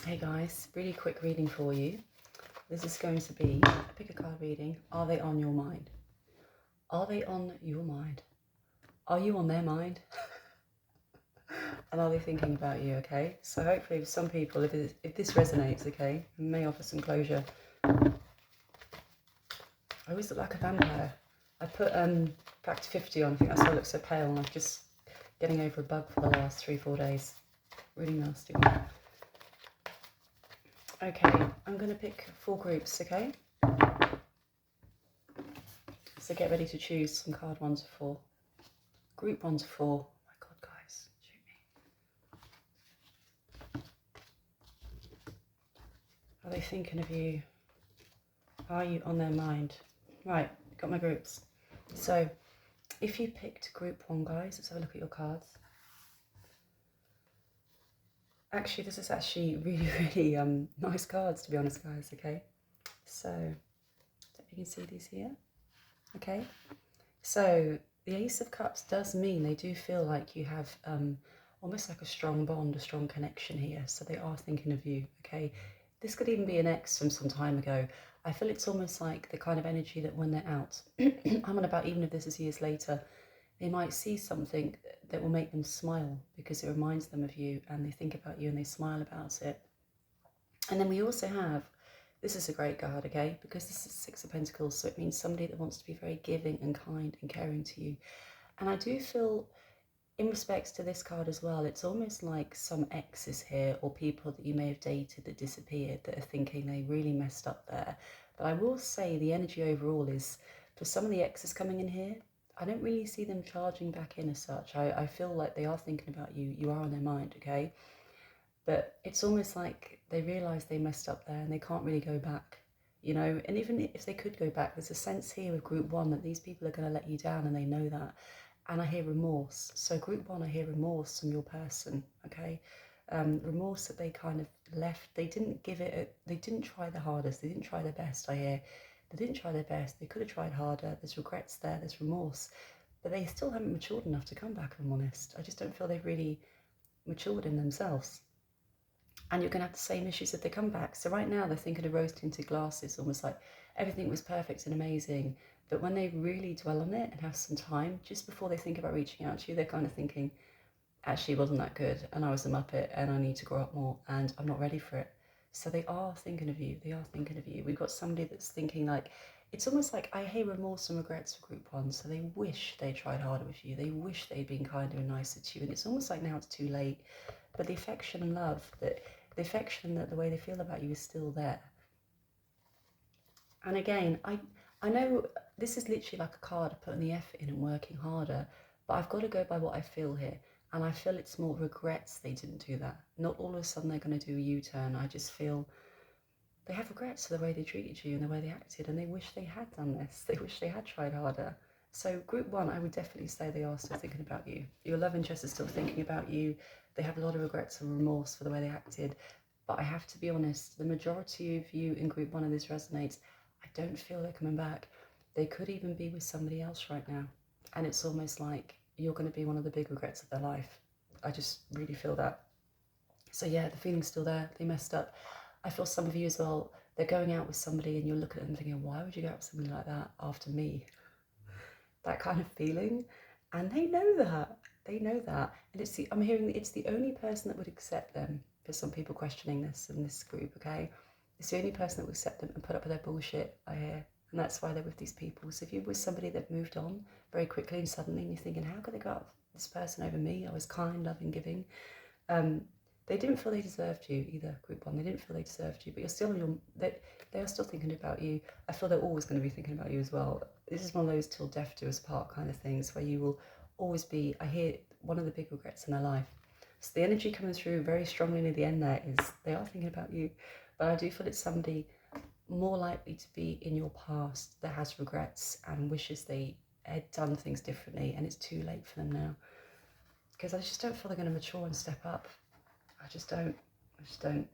Hey guys, really quick reading for you. This is going to be a pick a card reading. Are they on your mind? Are they on your mind? Are you on their mind? And are they thinking about you, okay? So hopefully for some people, if this resonates, okay, it may offer some closure. I always look like a vampire. I put Factor 50 on, I think that's why I look so pale, and I'm just getting over a bug for the last 3-4 days. Really nasty one. Okay, I'm going to pick 4 groups, okay? So get ready to choose some card 1 to 4. Group 1 to 4. Oh my God, guys, shoot me. Are they thinking of you? Are you on their mind? Right, got my groups. So if you picked group 1, guys, let's have a look at your cards. Actually, this is actually really nice cards, to be honest, guys, okay? So, I don't know if you can see these here. Okay, so the Ace of Cups does mean they do feel like you have almost like a strong bond, a strong connection here. So they are thinking of you, okay? This could even be an ex from some time ago. I feel it's almost like the kind of energy that when they're out, I'm on about even if this is years later, they might see something that will make them smile because it reminds them of you, and they think about you and they smile about it. And then we also have, this is a great card, okay, because this is 6 of Pentacles, so it means somebody that wants to be very giving and kind and caring to you. And I do feel, in respects to this card as well, it's almost like some exes here, or people that you may have dated that disappeared, that are thinking they really messed up there. But I will say the energy overall is, for some of the exes coming in here, I don't really see them charging back in as such. I feel like they are thinking about you. You are on their mind, okay? But it's almost like they realise they messed up there and they can't really go back, you know. And even if they could go back, there's a sense here with group 1 that these people are going to let you down, and they know that. And I hear remorse. So group 1, I hear remorse from your person, okay? Remorse that they kind of left. They didn't give it, they didn't try the hardest. They didn't try their best, I hear. They didn't try their best. They could have tried harder. There's regrets there. There's remorse. But they still haven't matured enough to come back, if I'm honest. I just don't feel they've really matured in themselves. And you're going to have the same issues if they come back. So right now they're thinking of rose-tinted glasses, almost like everything was perfect and amazing. But when they really dwell on it and have some time, just before they think about reaching out to you, they're kind of thinking, actually, it wasn't that good, and I was a muppet, and I need to grow up more, and I'm not ready for it. So they are thinking of you. They are thinking of you. We've got somebody that's thinking like, it's almost like I hear remorse and regrets for group 1. So they wish they tried harder with you. They wish they'd been kinder and nicer to you. And it's almost like now it's too late. But the affection and love, the affection, that the way they feel about you is still there. And again, I know this is literally like a card of putting the effort in and working harder, but I've got to go by what I feel here. And I feel it's more regrets they didn't do that. Not all of a sudden they're going to do a U-turn. I just feel they have regrets for the way they treated you and the way they acted, and they wish they had done this. They wish they had tried harder. So group 1, I would definitely say they are still thinking about you. Your love interest is still thinking about you. They have a lot of regrets and remorse for the way they acted. But I have to be honest, the majority of you in group 1 of this resonates, I don't feel they're coming back. They could even be with somebody else right now. And it's almost like you're going to be one of the big regrets of their life. I just really feel that. So yeah, the feeling's still there. They messed up. I feel some of you as well, they're going out with somebody and you're looking at them thinking, why would you go out with somebody like that after me? That kind of feeling. And they know that. They know that. And I'm hearing it's the only person that would accept them. For some people questioning this in this group, okay? It's the only person that will accept them and put up with their bullshit, I hear. And that's why they're with these people. So if you're with somebody that moved on very quickly and suddenly, and you're thinking, how could they go out with this person over me? I was kind, loving, giving. They didn't feel they deserved you either, group 1. They didn't feel they deserved you, but you're still they are still thinking about you. I feel they're always going to be thinking about you as well. This is one of those till death do us part kind of things where you will always be, I hear, one of the big regrets in their life. So the energy coming through very strongly near the end there is they are thinking about you, but I do feel it's somebody more likely to be in your past that has regrets and wishes they had done things differently, and it's too late for them now. Because I just don't feel they're going to mature and step up. I just don't.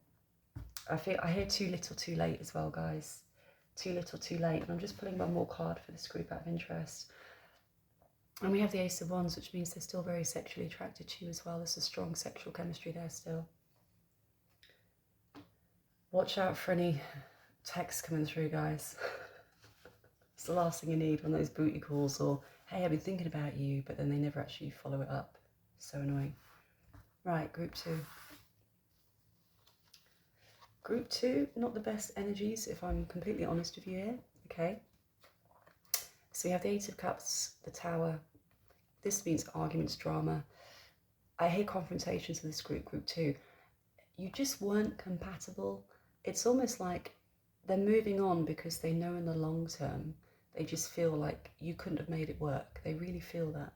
I hear too little too late as well, guys. Too little too late. And I'm just pulling one more card for this group out of interest. And we have the Ace of Wands, which means they're still very sexually attracted to you as well. There's a strong sexual chemistry there still. Watch out for any texts coming through, guys. It's the last thing you need, one of those booty calls or, hey, I've been thinking about you, but then they never actually follow it up. So annoying. Right, group 2. Group 2, not the best energies, if I'm completely honest with you here, okay? So we have the 8 of Cups, the Tower. This means arguments, drama. I hear confrontations with this group 2. You just weren't compatible. It's almost like they're moving on because they know in the long term, they just feel like you couldn't have made it work. They really feel that.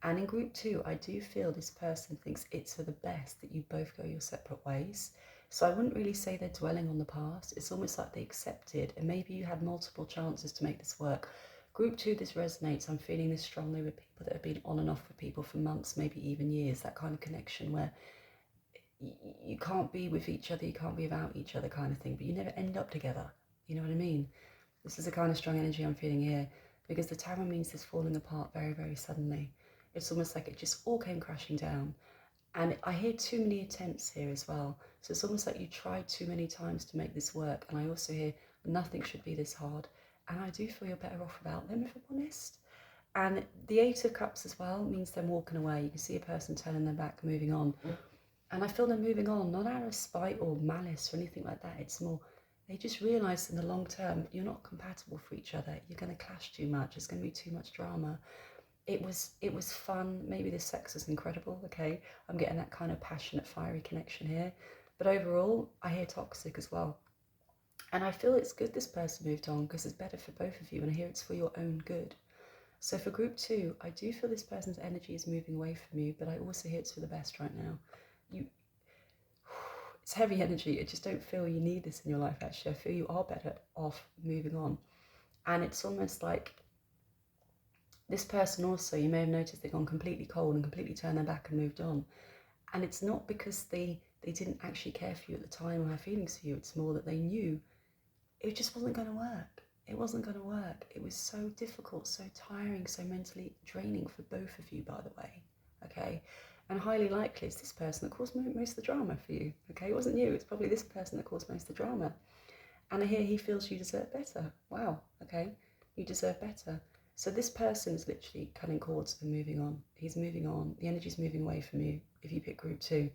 And in group 2, I do feel this person thinks it's for the best that you both go your separate ways. So I wouldn't really say they're dwelling on the past. It's almost like they accepted, and maybe you had multiple chances to make this work. Group 2, this resonates. I'm feeling this strongly with people that have been on and off with people for months, maybe even years. That kind of connection where you can't be with each other, you can't be without each other kind of thing, but you never end up together. You know what I mean? This is the kind of strong energy I'm feeling here, because the Tower means this falling apart very, very suddenly. It's almost like it just all came crashing down. And I hear too many attempts here as well. So it's almost like you tried too many times to make this work. And I also hear nothing should be this hard. And I do feel you're better off without them, if I'm honest. And the 8 of Cups as well means them walking away. You can see a person turning their back, moving on. And I feel them moving on, not out of spite or malice or anything like that. It's more, they just realise in the long term, you're not compatible for each other. You're going to clash too much. There's going to be too much drama. It was fun. Maybe the sex was incredible. Okay, I'm getting that kind of passionate, fiery connection here. But overall, I hear toxic as well. And I feel it's good this person moved on because it's better for both of you. And I hear it's for your own good. So for group 2, I do feel this person's energy is moving away from you, but I also hear it's for the best right now. It's heavy energy. I just don't feel you need this in your life, actually. I feel you are better off moving on. And it's almost like this person also, you may have noticed they've gone completely cold and completely turned their back and moved on. And it's not because they didn't actually care for you at the time or have feelings for you. It's more that they knew it just wasn't going to work. It wasn't going to work. It was so difficult, so tiring, so mentally draining for both of you, by the way. Okay? And highly likely it's this person that caused most of the drama for you. Okay? It wasn't you. It's probably this person that caused most of the drama. And I hear he feels you deserve better. Wow. Okay? You deserve better. So this person is literally cutting cords and moving on. He's moving on. The energy's moving away from you if you pick group 2.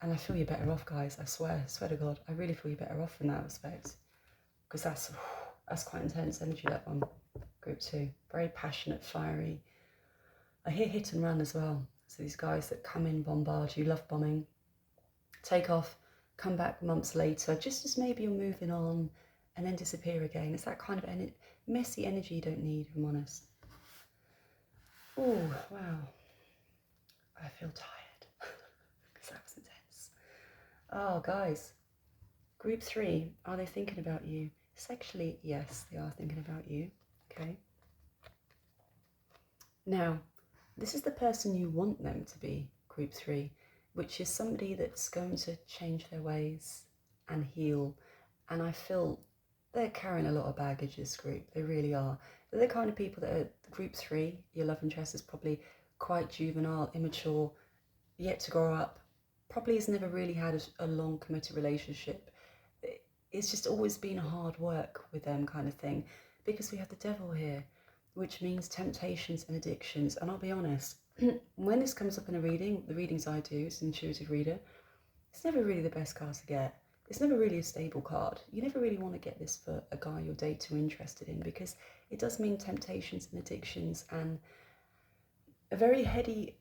And I feel you're better off, guys. I swear to God. I really feel you're better off in that respect. Because that's quite intense energy, that one. Group 2. Very passionate, fiery. I hear hit and run as well. So these guys that come in, bombard you, love bombing, take off, come back months later, just as maybe you're moving on, and then disappear again. It's that kind of messy energy you don't need, if I'm honest. Oh, wow. I feel tired because that was intense. Oh, guys. Group 3, are they thinking about you? Sexually, yes, they are thinking about you. Okay. Now, this is the person you want them to be, group 3, which is somebody that's going to change their ways and heal. And I feel they're carrying a lot of baggage, this group. They really are. They're the kind of people that are group 3, your love interest is probably quite juvenile, immature, yet to grow up, probably has never really had a long committed relationship. It's just always been hard work with them kind of thing, because we have the devil here, which means temptations and addictions. And I'll be honest, when this comes up in a reading, the readings I do, it's an intuitive reader, it's never really the best card to get. It's never really a stable card. You never really want to get this for a guy you're dating or interested in, because it does mean temptations and addictions and a very heady,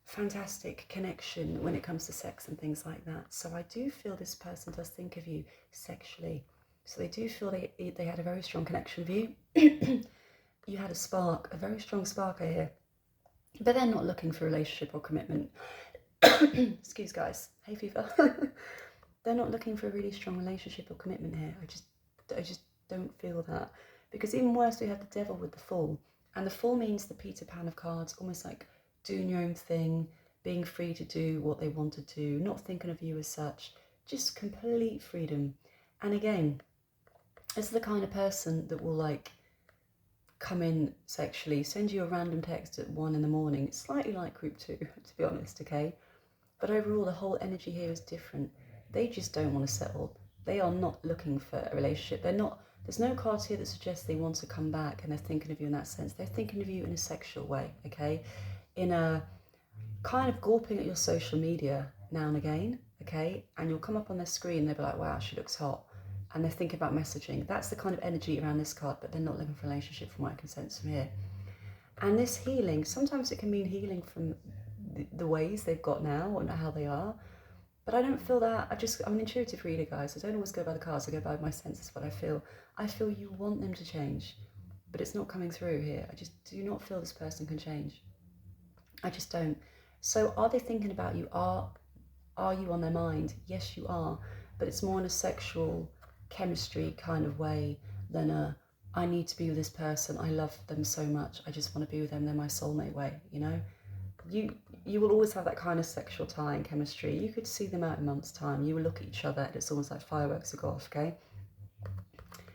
fantastic connection when it comes to sex and things like that. So I do feel this person does think of you sexually. So they do feel they had a very strong connection with you. You had a spark, a very strong spark, I hear. But they're not looking for a relationship or commitment. Excuse, guys. Hay fever. They're not looking for a really strong relationship or commitment here. I just don't feel that. Because even worse, we have the devil with the Fool. And the Fool means the Peter Pan of cards, almost like doing your own thing, being free to do what they want to do, not thinking of you as such, just complete freedom. And again, this is the kind of person that will like come in sexually, send you a random text at 1 in the morning. It's slightly like group 2, to be honest, okay? But overall, the whole energy here is different. They just don't want to settle. They are not looking for a relationship. There's no cards here that suggests they want to come back and they're thinking of you in that sense. They're thinking of you in a sexual way, okay? In a kind of gawping at your social media now and again, okay? And you'll come up on their screen, they'll be like, wow, she looks hot. And they're thinking about messaging. That's the kind of energy around this card, but they're not looking for a relationship from what I can sense from here. And this healing, sometimes it can mean healing from the ways they've got now and how they are. But I don't feel that. I'm an intuitive reader, guys. I don't always go by the cards. I go by my senses, what I feel. I feel you want them to change, but it's not coming through here. I just do not feel this person can change. I just don't. So are they thinking about you? Are you on their mind? Yes, you are. But it's more in a sexual chemistry kind of way than a, I need to be with this person. I love them so much. I just want to be with them. They're my soulmate way, you know? You will always have that kind of sexual tie and chemistry. You could see them out in a month's time. You will look at each other and it's almost like fireworks that go off, okay?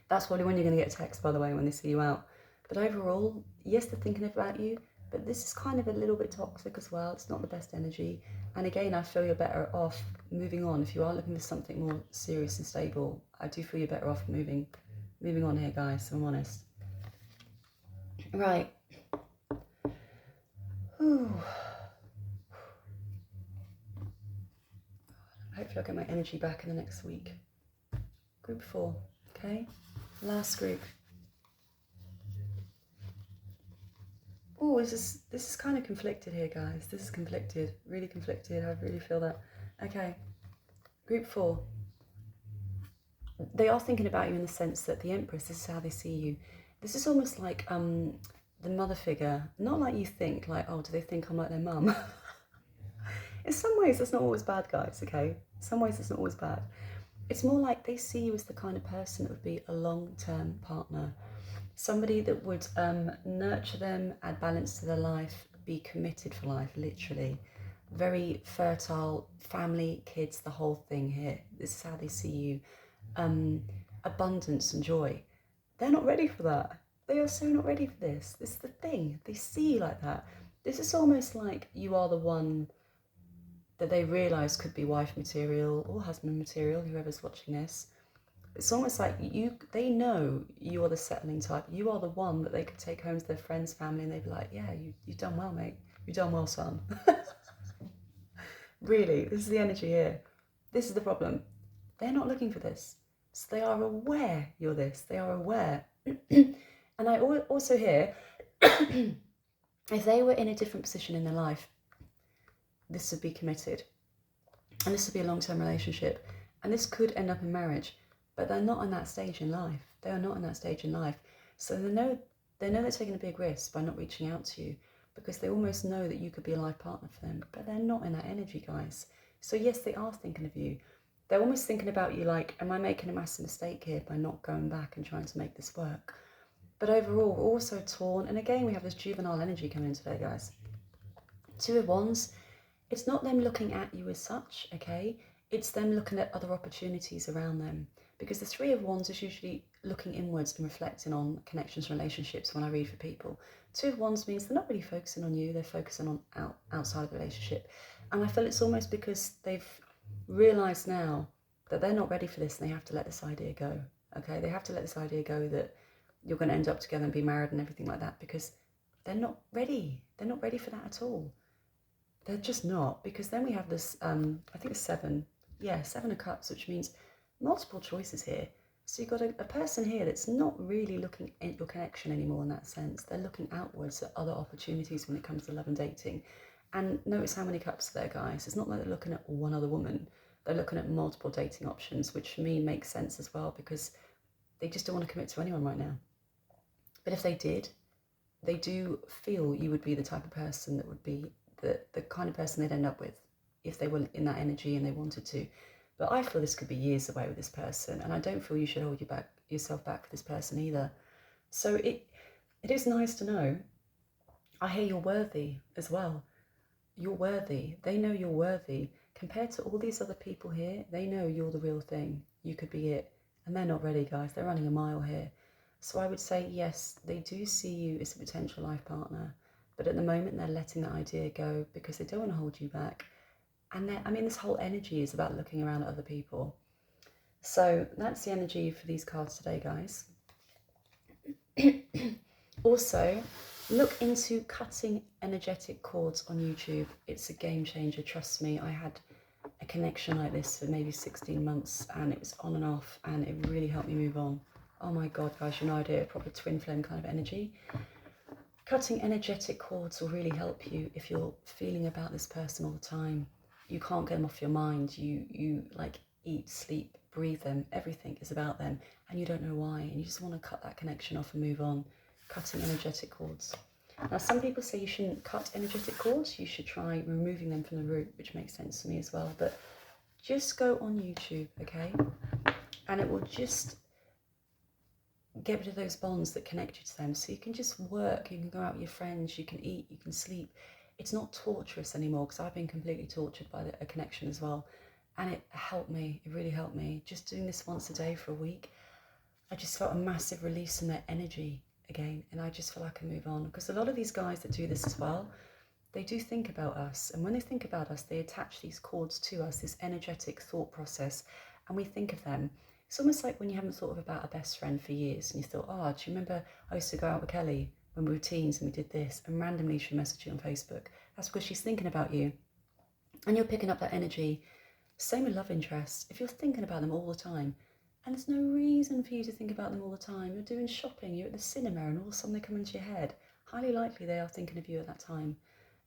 That's probably when you're going to get a text, by the way, when they see you out. But overall, yes, they're thinking about you, but this is kind of a little bit toxic as well. It's not the best energy. And again, I feel you're better off moving on. If you are looking for something more serious and stable, I do feel you're better off moving on here, guys, if I'm honest. Right. Whew. Hopefully I'll get my energy back in the next week. Group 4, okay? Last group. Oh, this is kind of conflicted here, guys. This is conflicted, really conflicted. I really feel that. Okay, group 4. They are thinking about you in the sense that the Empress, this is how they see you. This is almost like the mother figure. Not like you think, like, oh, do they think I'm like their mum? In some ways, that's not always bad, guys, okay? In some ways, it's not always bad. It's more like they see you as the kind of person that would be a long-term partner. Somebody that would nurture them, add balance to their life, be committed for life, literally. Very fertile, family, kids, the whole thing here. This is how they see you. Abundance and joy. They're not ready for that. They are so not ready for this. This is the thing. They see you like that. This is almost like you are the one that they realise could be wife material or husband material, whoever's watching this. It's almost like they know you are the settling type. You are the one that they could take home to their friends, family, and they'd be like, yeah, you've done well, mate. You've done well, son. Really, this is the energy here. This is the problem. They're not looking for this. So they are aware you're this. They are aware. And I also hear, if they were in a different position in their life, this would be committed. And this would be a long-term relationship. And this could end up in marriage. But they're not in that stage in life. They are not in that stage in life. So they know they're taking a big risk by not reaching out to you, because they almost know that you could be a life partner for them. But they're not in that energy, guys. So yes, they are thinking of you. They're almost thinking about you like, am I making a massive mistake here by not going back and trying to make this work? But overall, we're also torn. And again, we have this juvenile energy coming in today, guys. 2 of Wands. It's not them looking at you as such, okay? It's them looking at other opportunities around them. Because the 3 of Wands is usually looking inwards and reflecting on connections and relationships when I read for people. 2 of Wands means they're not really focusing on you, they're focusing on outside of the relationship. And I feel it's almost because they've realised now that they're not ready for this and they have to let this idea go, okay? They have to let this idea go that you're going to end up together and be married and everything like that, because they're not ready. They're not ready for that at all. They're just not, because then we have this, I think it's 7 of Cups, which means multiple choices here. So you've got a person here that's not really looking at your connection anymore in that sense. They're looking outwards at other opportunities when it comes to love and dating. And notice how many cups are there, guys. It's not like they're looking at one other woman. They're looking at multiple dating options, which for me makes sense as well, because they just don't want to commit to anyone right now. But if they did, they do feel you would be the type of person that would be the kind of person they'd end up with if they were in that energy and they wanted to. But I feel this could be years away with this person, and I don't feel you should hold yourself back for this person either. So it is nice to know. I hear you're worthy as well. You're worthy. They know you're worthy. Compared to all these other people here, they know you're the real thing. You could be it. And they're not ready, guys. They're running a mile here. So I would say, yes, they do see you as a potential life partner. But at the moment, they're letting that idea go because they don't want to hold you back. And this whole energy is about looking around at other people. So that's the energy for these cards today, guys. Also, look into cutting energetic cords on YouTube. It's a game changer, trust me. I had a connection like this for maybe 16 months and it was on and off and it really helped me move on. Oh my God, guys, you have no idea, proper twin flame kind of energy. Cutting energetic cords will really help you if you're feeling about this person all the time. You can't get them off your mind. You like eat, sleep, breathe them. Everything is about them and you don't know why and you just want to cut that connection off and move on. Cutting energetic cords. Now, some people say you shouldn't cut energetic cords. You should try removing them from the root, which makes sense to me as well. But just go on YouTube, okay? And it will just get rid of those bonds that connect you to them. So you can just work, you can go out with your friends, you can eat, you can sleep. It's not torturous anymore because I've been completely tortured by a connection as well. And it helped me, it really helped me. Just doing this once a day for a week, I just felt a massive release in their energy again, and I just feel I can move on. Because a lot of these guys that do this as well, they do think about us, and when they think about us, they attach these cords to us, this energetic thought process, and we think of them. It's almost like when you haven't thought about a best friend for years, and you thought, oh, do you remember I used to go out with Kelly when we were teens and we did this, and randomly she'll message you on Facebook. That's because she's thinking about you, and you're picking up that energy. Same with love interests. If you're thinking about them all the time, and there's no reason for you to think about them all the time. You're doing shopping, you're at the cinema, and all of a sudden they come into your head. Highly likely they are thinking of you at that time.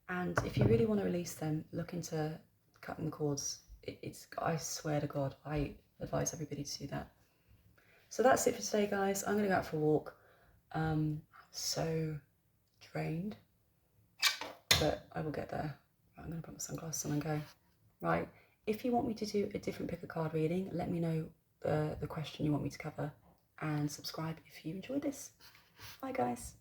And if you really want to release them, look into cutting the cords. I swear to God, I advise everybody to do that. So that's it for today, guys. I'm going to go out for a walk. So drained, but I will get there. I'm going to put my sunglasses on and go. Right, if you want me to do a different pick a card reading, let me know the question you want me to cover and subscribe if you enjoyed this. Bye guys.